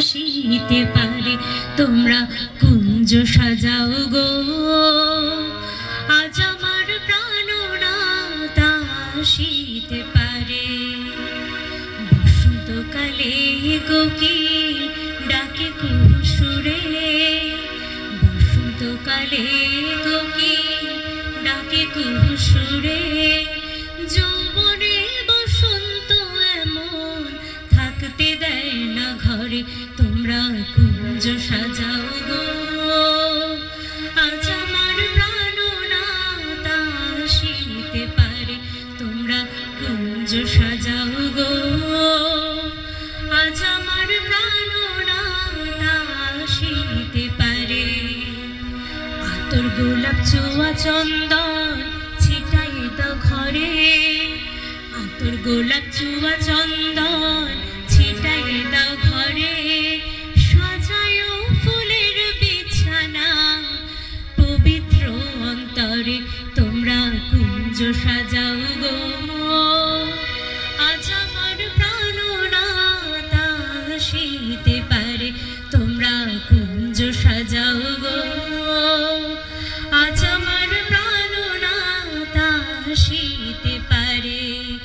আসিতে পারে। তোমরা কুঞ্জ সাজাও গো, আজ আমার প্রাণনাথ আসিতে পারে। বসন্তকালে কোকিল ডাকে কুসুরে, বসন্তকালে কোকিল ডাকে কুসুরে। যৌবনে বসন্ত এমন থাকতে দেয় না ঘরে। তোমরা কুঞ্জ সাজাও গো, আজ আমার প্রাণনাথ আসিতে পারে। তোমরা কুঞ্জ সাজাও গো, আজ আমার প্রাণনাথ আসিতে পারে। আতর গোলাপ চুয়া চন্দন ছিটাই দাও ঘরে, আতর গোলাপ চুয়া চন্দন ছিটাই দাও ঘরে। সাজায় ফুলের বিছানা পবিত্র অন্তরে। তোমরা কুঞ্জ সাজাও